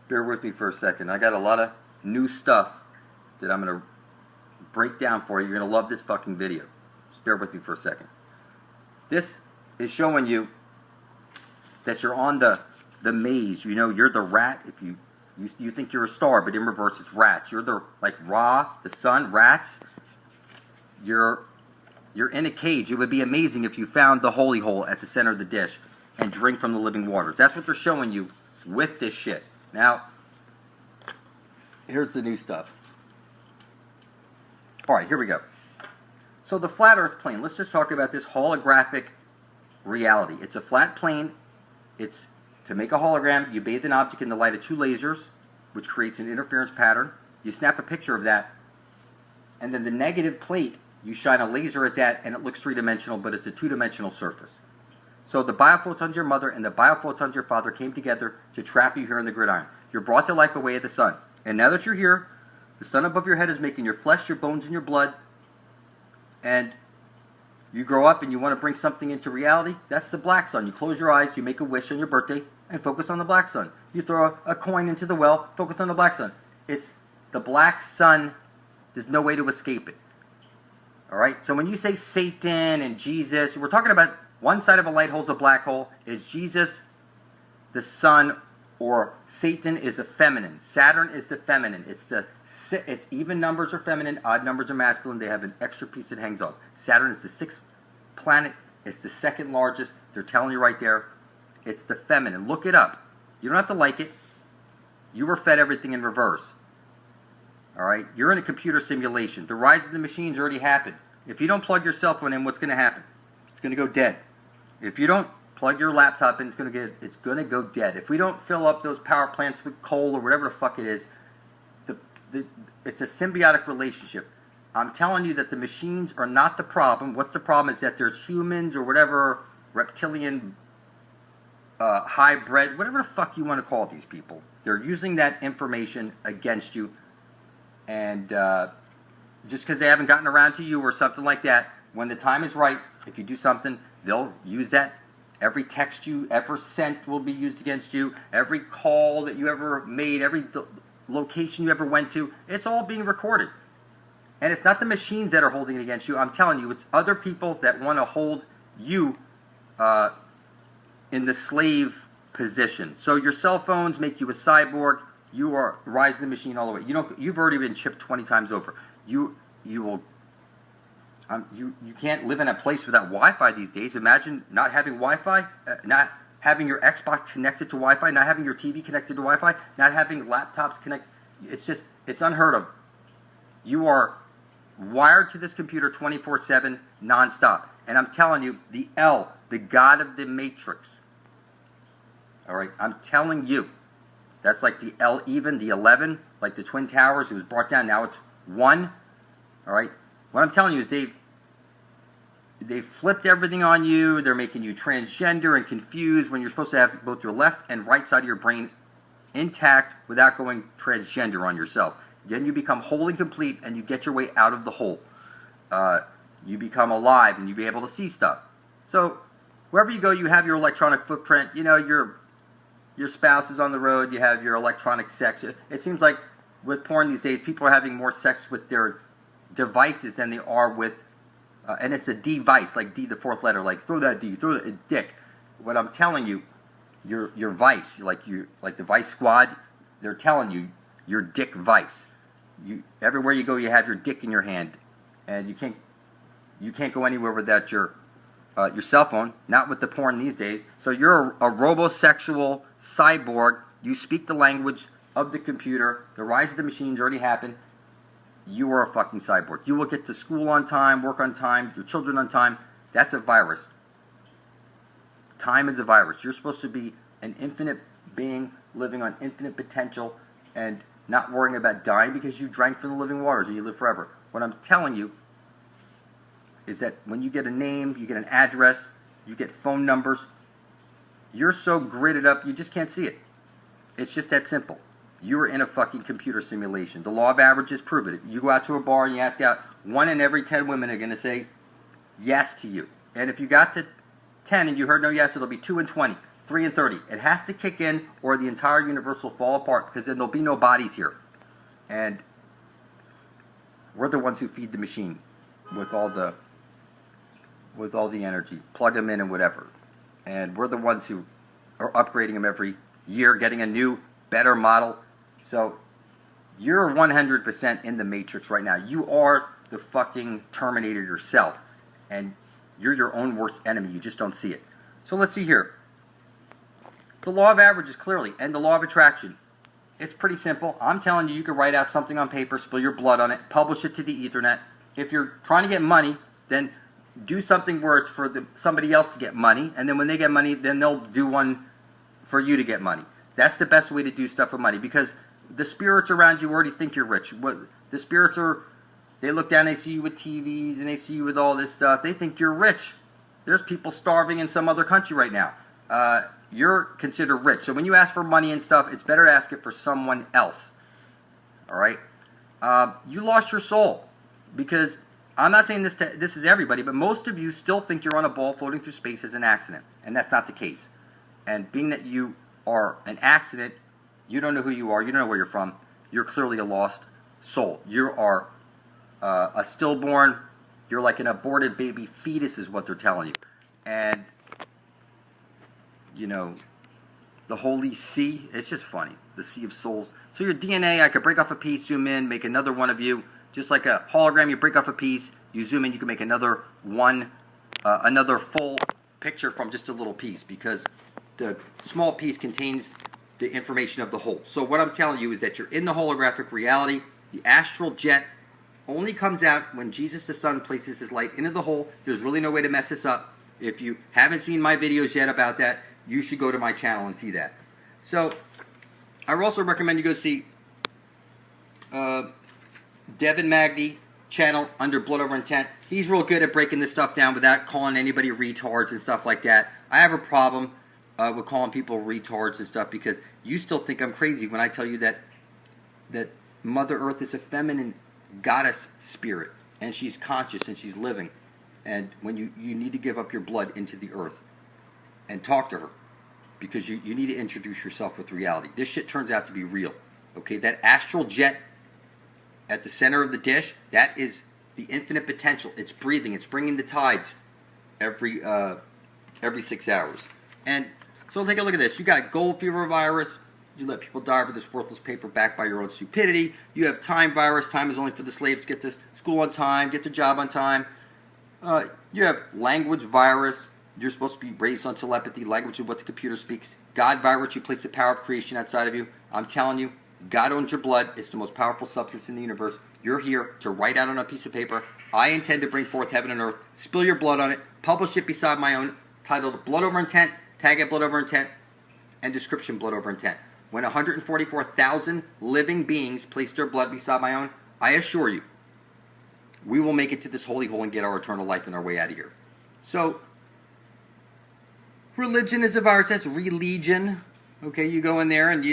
bear with me for a second. I got a lot of new stuff that I'm going to break down for you. You're going to love this fucking video. Just bear with me for a second. This is showing you that you're on the maze. You know, you're the rat. If you think you're a star, but in reverse it's rats. You're the, like Ra, the sun, rats. You're in a cage. It would be amazing if you found the holy hole at the center of the dish and drink from the living waters. That's what they're showing you with this shit. Now, here's the new stuff. Alright, here we go. So the flat earth plane, let's just talk about this holographic reality. It's a flat plane. It's to make a hologram, you bathe an object in the light of two lasers, which creates an interference pattern. You snap a picture of that, and then the negative plate, you shine a laser at that, and it looks three-dimensional, but it's a two-dimensional surface. So the biophotons your mother and the biophotons your father came together to trap you here in the gridiron. You're brought to life away at the sun. And now that you're here, the sun above your head is making your flesh, your bones, and your blood, and you grow up and you want to bring something into reality. That's the black sun. You close your eyes, you make a wish on your birthday, and focus on the black sun. You throw a coin into the well, focus on the black sun. It's the black sun. There's no way to escape it. Alright? So when you say Satan and Jesus, we're talking about one side of a light hole's a black hole. Is Jesus the sun, or Satan is a feminine? Saturn is the feminine. It's even numbers are feminine, odd numbers are masculine. They have an extra piece that hangs off. Saturn is the sixth planet. It's the second largest. They're telling you right there. It's the feminine. Look it up. You don't have to like it. You were fed everything in reverse. Alright? You're in a computer simulation. The rise of the machines already happened. If you don't plug your cell phone in, what's going to happen? It's going to go dead. If you don't plug your laptop in, it's going to go dead. If we don't fill up those power plants with coal or whatever the fuck it is, it's a symbiotic relationship. I'm telling you that the machines are not the problem. What's the problem is that there's humans or whatever, reptilian, hybrid, whatever the fuck you want to call these people. They're using that information against you, and just because they haven't gotten around to you or something like that, when the time is right, if you do something, they'll use that. Every text you ever sent will be used against you. Every call that you ever made, every location you ever went to, it's all being recorded. And it's not the machines that are holding it against you. I'm telling you, it's other people that want to hold you in the slave position. So your cell phones make you a cyborg. You are rise the machine all the way. You've already been chipped 20 times over. You can't live in a place without Wi-Fi these days. Imagine not having Wi-Fi, not having your Xbox connected to Wi-Fi, not having your TV connected to Wi-Fi, not having laptops connected. It's unheard of. You are wired to this computer 24/7, nonstop. And I'm telling you, the God of the Matrix. All right, I'm telling you, that's like the L even, the 11, like the Twin Towers. It was brought down. Now it's 1. All right. What I'm telling you is they've flipped everything on you. They're making you transgender and confused when you're supposed to have both your left and right side of your brain intact without going transgender on yourself. Then you become whole and complete, and you get your way out of the hole. You become alive, and you be able to see stuff. So wherever you go, you have your electronic footprint. You know, your spouse is on the road. You have your electronic sex. It seems like with porn these days, people are having more sex with their devices than they are with, and it's a device, like D, the fourth letter, like throw that D, throw a dick. What I'm telling you, your vice, like the Vice Squad, they're telling you your dick vice. Everywhere you go, you have your dick in your hand, and you can't go anywhere without your cell phone. Not with the porn these days. So you're a robosexual cyborg. You speak the language of the computer. The rise of the machines already happened. You are a fucking cyborg. You will get to school on time, work on time, your children on time. That's a virus. Time is a virus. You're supposed to be an infinite being living on infinite potential and not worrying about dying because you drank from the living waters and you live forever. What I'm telling you is that when you get a name, you get an address, you get phone numbers, you're so gridded up you just can't see it. It's just that simple. You are in a fucking computer simulation. The law of averages prove it. If you go out to a bar and you ask out, 1 in every 10 women are going to say yes to you. And if you got to 10 and you heard no yes, it'll be 2 in 20. 3 and 30. It has to kick in or the entire universe will fall apart because then there'll be no bodies here. And we're the ones who feed the machine with all the energy, plug them in and whatever. And we're the ones who are upgrading them every year, getting a new, better model. So you're 100% in the matrix right now. You are the fucking Terminator yourself. And you're your own worst enemy. You just don't see it. So let's see here. The law of averages clearly, and the law of attraction. It's pretty simple. I'm telling you, you can write out something on paper, spill your blood on it, publish it to the Ethernet. If you're trying to get money, then do something where it's for somebody else to get money, and then when they get money, then they'll do one for you to get money. That's the best way to do stuff with money, because the spirits around you already think you're rich. The spirits they look down, they see you with TVs, and they see you with all this stuff. They think you're rich. There's people starving in some other country right now. You're considered rich. So when you ask for money and stuff, it's better to ask it for someone else. All right? You lost your soul, because I'm not saying this is everybody, but most of you still think you're on a ball floating through space as an accident, and that's not the case. And being that you are an accident, you don't know who you are, you don't know where you're from, you're clearly a lost soul. You are a stillborn, you're like an aborted baby fetus is what they're telling you. And, you know, the holy sea, it's just funny, the sea of souls. So your DNA, I could break off a piece, zoom in, make another one of you. Just like a hologram, you break off a piece, you zoom in, you can make another one, another full picture from just a little piece, because the small piece contains the information of the whole. So what I'm telling you is that you're in the holographic reality. The astral jet only comes out when Jesus the Son places his light into the hole. There's really no way to mess this up. If you haven't seen my videos yet about that, you should go to my channel and see that. So I would also recommend you go see Devin Magny channel under Blood Over Intent. He's real good at breaking this stuff down without calling anybody retards and stuff like that. I have a problem with calling people retards and stuff, because you still think I'm crazy when I tell you that Mother Earth is a feminine goddess spirit, and she's conscious and she's living. And when you need to give up your blood into the earth and talk to her, because you need to introduce yourself with reality. This shit turns out to be real. Okay, that astral jet at the center of the dish, that is the infinite potential. It's breathing. It's bringing the tides every 6 hours. And so take a look at this. You got gold fever virus. You let people die for this worthless paper backed by your own stupidity. You have time virus. Time is only for the slaves to get to school on time, get their job on time. You have language virus. You're supposed to be raised on telepathy. Language is what the computer speaks. God virus. You place the power of creation outside of you. I'm telling you, God owns your blood. It's the most powerful substance in the universe. You're here to write out on a piece of paper, I intend to bring forth heaven and earth. Spill your blood on it. Publish it beside my own, titled Blood Over Intent. Tag it Blood Over Intent. And description Blood Over Intent. When 144,000 living beings place their blood beside my own, I assure you, we will make it to this holy hole and get our eternal life and our way out of here. So, religion is a virus. That's religion. Okay, you go in there and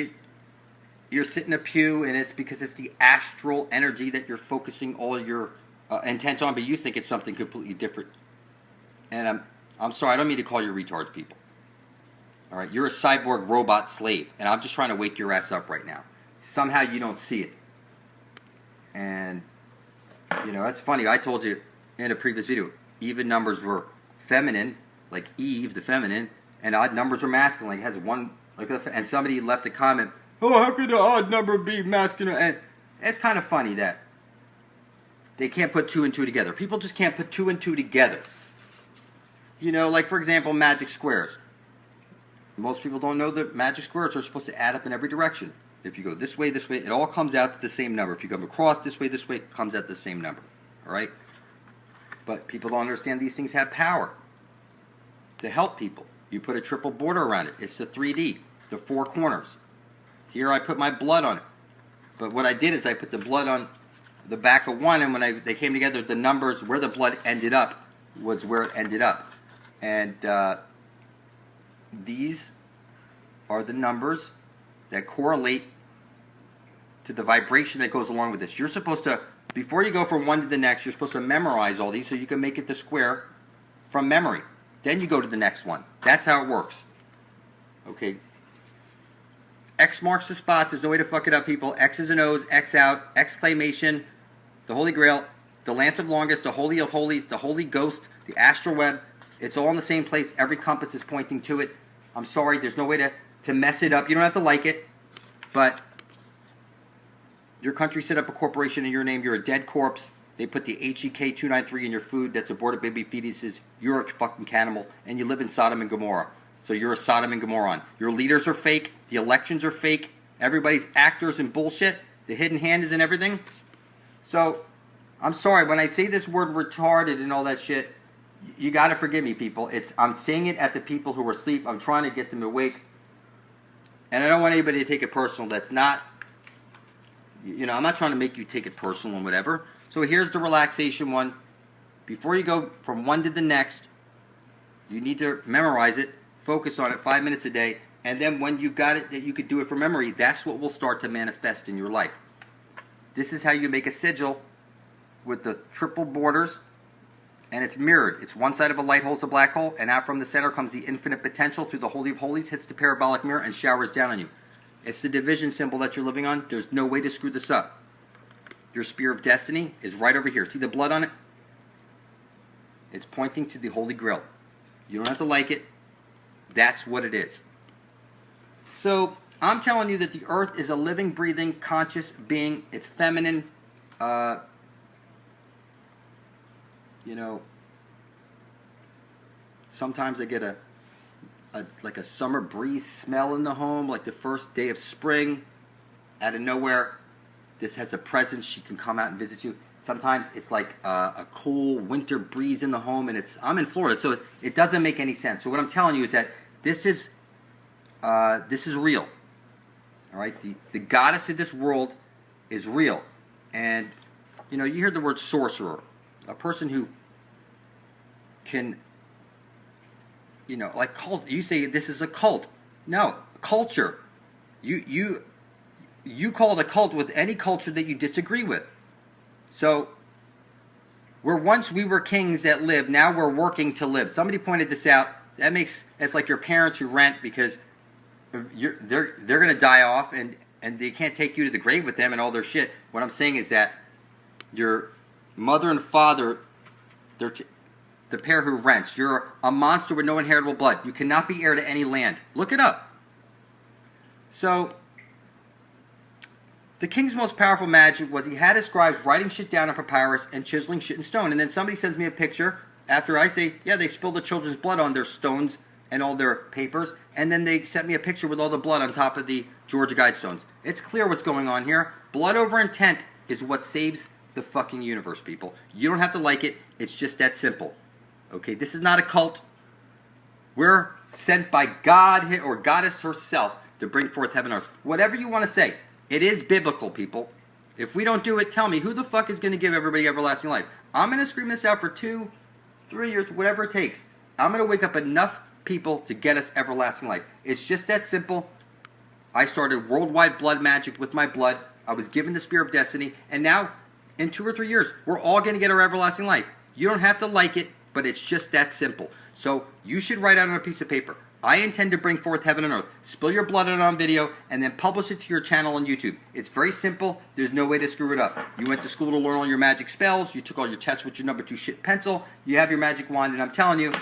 you're sitting in a pew, and it's because it's the astral energy that you're focusing all your intent on, but you think it's something completely different. And I'm sorry, I don't mean to call you retards, people. All right, you're a cyborg robot slave, and I'm just trying to wake your ass up right now. Somehow you don't see it. And, you know, that's funny. I told you in a previous video, even numbers were feminine, like Eve, the feminine, and odd numbers are masculine. Like it has one, like, and somebody left a comment, oh, how could an odd number be masculine? And it's kind of funny that they can't put 2 and 2 together. People just can't put 2 and 2 together. You know, like, for example, magic squares. Most people don't know that magic squares are supposed to add up in every direction. If you go this way, it all comes out to the same number. If you come across this way, it comes out the same number. All right? But people don't understand these things have power to help people. You put a triple border around it. It's the 3D, the 4 corners. Here I put my blood on it. But what I did is I put the blood on the back of one, and when they came together, the numbers where the blood ended up was where it ended up. And these are the numbers that correlate to the vibration that goes along with this. You're supposed to, before you go from one to the next, you're supposed to memorize all these so you can make it the square from memory. Then you go to the next one. That's how it works. Okay. X marks the spot. There's no way to fuck it up, people. X's and O's, X out, exclamation, the Holy Grail, the Lance of Longest, the Holy of Holies, the Holy Ghost, the Astral Web. It's all in the same place. Every compass is pointing to it. I'm sorry, there's no way to mess it up. You don't have to like it, but your country set up a corporation in your name. You're a dead corpse. They put the HEK 293 in your food that's aborted baby fetuses. You're a fucking cannibal, and you live in Sodom and Gomorrah. So you're a Sodom and Gomorrah. Your leaders are fake. The elections are fake. Everybody's actors and bullshit. The hidden hand is in everything. So, I'm sorry, when I say this word retarded and all that shit, you gotta forgive me, people. I'm saying it at the people who are asleep. I'm trying to get them awake. And I don't want anybody to take it personal. That's not, I'm not trying to make you take it personal and whatever. So here's the relaxation one. Before you go from one to the next, you need to memorize it. Focus on it 5 minutes a day, and then when you got it that you could do it from memory, that's what will start to manifest in your life. This is how you make a sigil with the triple borders, and it's mirrored. It's one side of a light hole is a black hole, and out from the center comes the infinite potential through the Holy of Holies, hits the parabolic mirror, and showers down on you. It's the division symbol that you're living on. There's no way to screw this up. Your spear of destiny is right over here. See the blood on it? It's pointing to the Holy Grail. You don't have to like it. That's what it is. So, I'm telling you that the earth is a living, breathing, conscious being. It's feminine. Sometimes I get a summer breeze smell in the home, like the first day of spring. Out of nowhere, this has a presence. She can come out and visit you. Sometimes it's like a cool winter breeze in the home, and I'm in Florida, so it doesn't make any sense. So what I'm telling you is that this is real. All right, the goddess of this world is real, and you hear the word sorcerer, a person who can, like cult. You say this is a cult. No, culture. You call it a cult with any culture that you disagree with. So, once we were kings that lived, now we're working to live. Somebody pointed this out. It's like your parents who rent because they're going to die off and they can't take you to the grave with them and all their shit. What I'm saying is that your mother and father, the pair who rents, you're a monster with no inheritable blood. You cannot be heir to any land. Look it up. So, the king's most powerful magic was he had his scribes writing shit down on papyrus and chiseling shit in stone. And then somebody sends me a picture after I say, yeah, they spilled the children's blood on their stones and all their papers. And then they sent me a picture with all the blood on top of the Georgia Guidestones. It's clear what's going on here. Blood over intent is what saves the fucking universe, people. You don't have to like it. It's just that simple. Okay, this is not a cult. We're sent by God or Goddess herself to bring forth heaven and earth. Whatever you want to say. It is biblical, people. If we don't do it, tell me, who the fuck is going to give everybody everlasting life? I'm going to scream this out for 2, 3 years, whatever it takes. I'm going to wake up enough people to get us everlasting life. It's just that simple. I started worldwide blood magic with my blood. I was given the spear of destiny. And now, in 2 or 3 years, we're all going to get our everlasting life. You don't have to like it, but it's just that simple. So, you should write out on a piece of paper. I intend to bring forth heaven and earth. Spill your blood on video and then publish it to your channel on YouTube. It's very simple. There's no way to screw it up. You went to school to learn all your magic spells. You took all your tests with your number 2 shit pencil. You have your magic wand, and I'm telling you,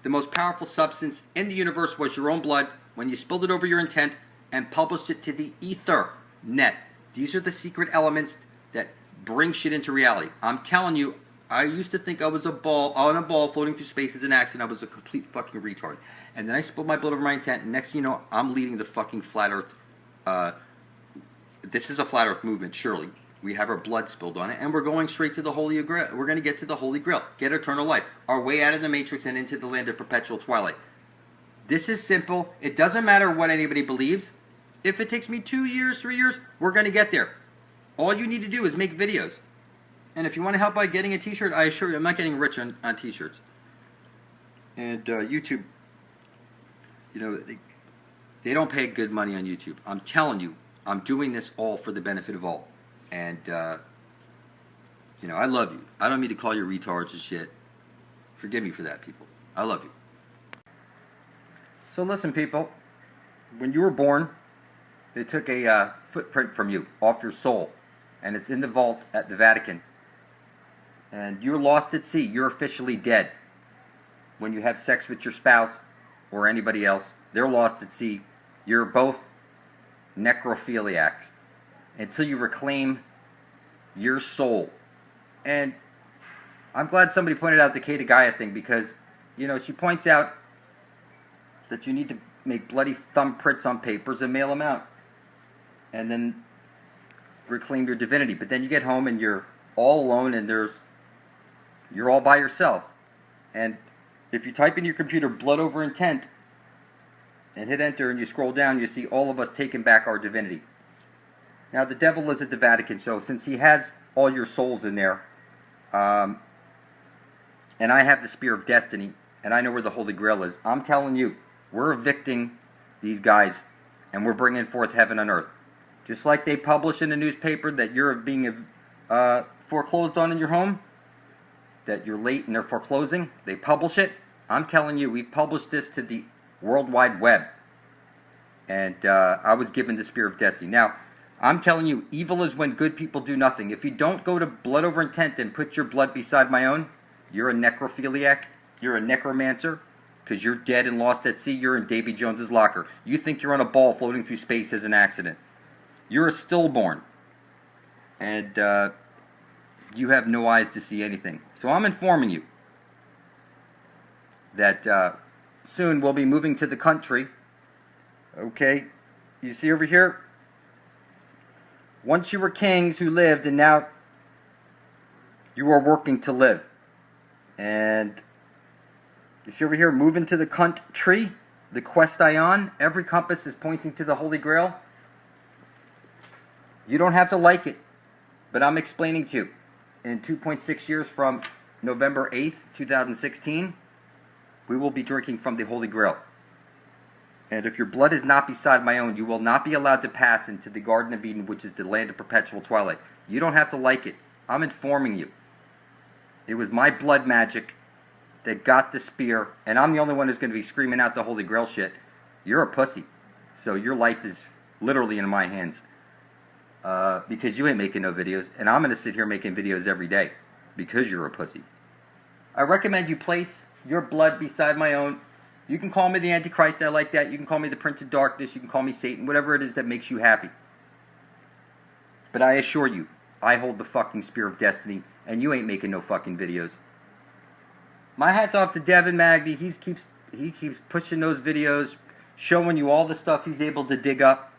the most powerful substance in the universe was your own blood when you spilled it over your intent and published it to the ether net. These are the secret elements that bring shit into reality. I'm telling you, I used to think I was a ball floating through space as an accident. I was a complete fucking retard. And then I spilled my blood over my intent, and next thing you know, I'm leading the fucking flat earth. This is a flat earth movement, surely. We have our blood spilled on it, and we're going straight to the Holy Grail. We're going to get to the Holy Grail, get eternal life, our way out of the matrix and into the land of perpetual twilight. This is simple. It doesn't matter what anybody believes. If it takes me 2 years, 3 years, we're going to get there. All you need to do is make videos. And if you want to help by getting a t-shirt, I assure you, I'm not getting rich on t-shirts. And YouTube, they don't pay good money on YouTube. I'm telling you, I'm doing this all for the benefit of all. And, I love you. I don't mean to call you retards and shit. Forgive me for that, people. I love you. So listen, people. When you were born, they took a footprint from you off your soul, and it's in the vault at the Vatican. And you're lost at sea. You're officially dead. When you have sex with your spouse or anybody else, they're lost at sea. You're both necrophiliacs until you reclaim your soul. And I'm glad somebody pointed out the Kata Gaia thing, because, you know, she points out that you need to make bloody thumbprints on papers and mail them out, and then reclaim your divinity. But then you get home and you're all alone, and you're all by yourself. And if you type in your computer blood over intent and hit enter and you scroll down, you see all of us taking back our divinity. Now, the devil is at the Vatican, so since he has all your souls in there, and I have the Spear of Destiny, and I know where the Holy Grail is, I'm telling you, we're evicting these guys, and we're bringing forth heaven on earth. Just like they publish in the newspaper that you're being foreclosed on in your home, that you're late and they're foreclosing, they publish it. I'm telling you, we've published this to the World Wide Web. And I was given the Spear of Destiny. Now, I'm telling you, evil is when good people do nothing. If you don't go to blood over intent and put your blood beside my own, you're a necrophiliac, you're a necromancer, because you're dead and lost at sea. You're in Davy Jones's locker. You think you're on a ball floating through space as an accident. You're a stillborn. And you have no eyes to see anything. So I'm informing you that soon we'll be moving to the country. Okay, you see over here? Once you were kings who lived, and now you are working to live. And you see over here, moving to the country, the quest ion. Every compass is pointing to the Holy Grail. You don't have to like it, but I'm explaining to you. In 2.6 years from November 8th, 2016, we will be drinking from the Holy Grail. And if your blood is not beside my own, you will not be allowed to pass into the Garden of Eden, which is the land of perpetual twilight. You don't have to like it. I'm informing you. It was my blood magic that got the spear, and I'm the only one who's going to be screaming out the Holy Grail shit. You're a pussy. So your life is literally in my hands. Because you ain't making no videos, and I'm going to sit here making videos every day because you're a pussy. I recommend you place your blood beside my own. You can call me the Antichrist, I like that. You can call me the Prince of Darkness, you can call me Satan, whatever it is that makes you happy. But I assure you, I hold the fucking Spear of Destiny, and you ain't making no fucking videos. My hat's off to Devin Magdy. He keeps pushing those videos, showing you all the stuff he's able to dig up.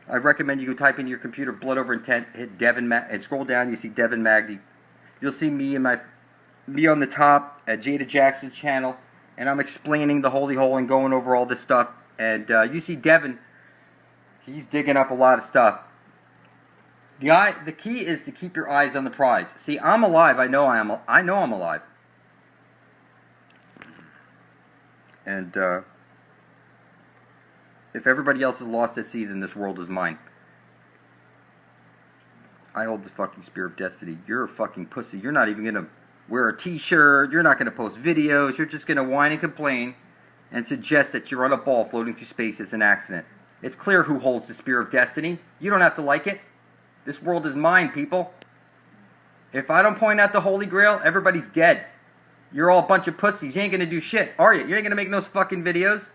I recommend you go type in your computer blood over intent, hit Devin and scroll down. You see Devin Magdy. You'll see me on the top at Jada Jackson's channel, and I'm explaining the holy hole and going over all this stuff. And you see Devin, he's digging up a lot of stuff. The key is to keep your eyes on the prize. See, I'm alive. I know I'm alive. And if everybody else is lost at sea, then this world is mine. I hold the fucking Spear of Destiny. You're a fucking pussy. You're not even going to wear a t-shirt. You're not going to post videos. You're just going to whine and complain and suggest that you're on a ball floating through space as an accident. It's clear who holds the Spear of Destiny. You don't have to like it. This world is mine, people. If I don't point out the Holy Grail, everybody's dead. You're all a bunch of pussies. You ain't going to do shit, are you? You ain't going to make no fucking videos.